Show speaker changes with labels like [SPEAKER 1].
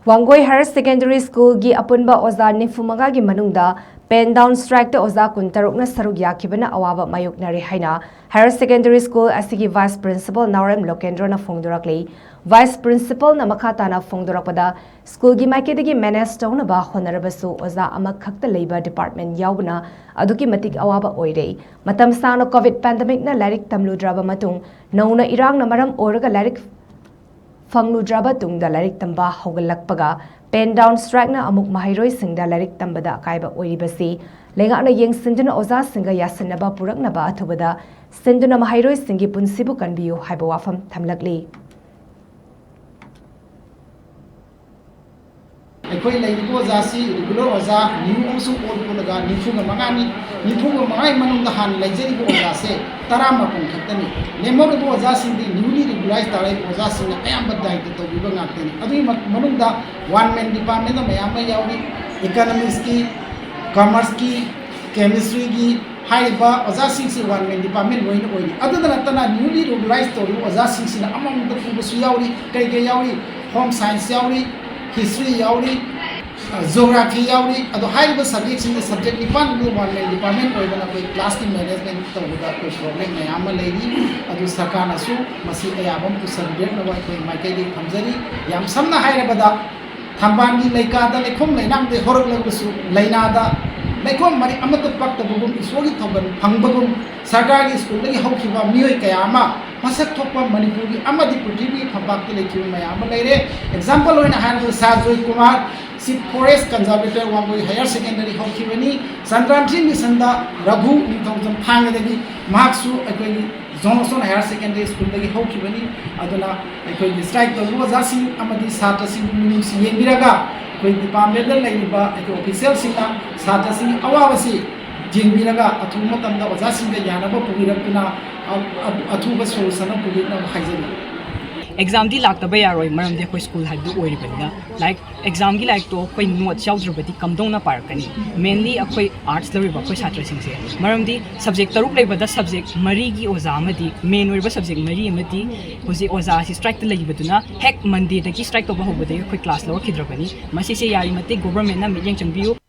[SPEAKER 1] WANGOI Higher Secondary School gi Apunba Oja nifumaga gi manungda pen down strike te Oja kuntarukna Saruk Yakhibana Awaba Mayoknare haina Higher Secondary School asigi Vice Principal Naurem Lokendra na fongdorakli Vice Principal na makatana fongdorakpada school gi maikedagi manage tawna ba honarabasu Oja ama khakta labor department yaubna aduki matik awaba oire matam sano COVID pandemic na larik tamludraba matung nauna irang na maram oraga larik Fangludraba tungda larik tamba hogalakpaga pen down strike na amuk mahairoi singda larik tambada kaiba oiribasi lenga na yeng sinduna oza singa yasanaba puraknaba athubada sinduna mahairoi singi punsibu kanbiyu haiba wafam thamlakli
[SPEAKER 2] Ekoi laibo zasi regular oza new also old kulaga nifunga mangani nifunga mangai manung han laijeri bo oza se tarama pon khatani nemo bo oza sindi newly regularized tarai oza singa ayam badai to biba ngakeni adu manung da one man department da mayam yawi economics ki commerce ki chemistry ki haiba oza singsi one man department loina oini adu da natana newly regularized to oza singsi na among da fu su yawi kai kai yawi home science yawi history yauri geography yauri ado high subjects in the subject nipan do one man department or bana koi class ki management to da koi problem mayam lady ado sakana su masi ayabam to subject na wai koi maikai di thamjari yam samna haira bada thamban gi laika da lekhom lainam de horok lagusu laina da lekhom mari amata pakta bugum isogi thoban phangbagum sarkari school lagi hokhiba miyoi kayama masak thokpa manipuri amadi prithibi phambak ki lekhi mayam leire example hoina hanbu Sajoi Kumar si forest conservator WANGOI higher secondary hokibani Santranthi mission da Raghu 2000 phangdagi marksu ekoi Johnson higher secondary school dagi hokibani aduna ekoi strike to wazasi amadi satra sing minus yengiraga ekoi department da laiba ekoi official singa satra sing awawasi jengbiraga athuma tamda wazasi da yanaba pugirakuna athuba solution pugina haijari
[SPEAKER 3] exam di lakta ba yaroi maram de koi school hadu oi banda like exam gi like to koi note chaudrubati kamdong na par kani mainly akoi arts lori ba koi chatra sing se maram di subject taruk lei bada subject mari gi oza amadi main oi ba subject mari amadi hosi oza si strike te lei baduna hek monday da ki strike to ba hobade koi class law khidra bani masi se yari mate government na mi yeng changbiu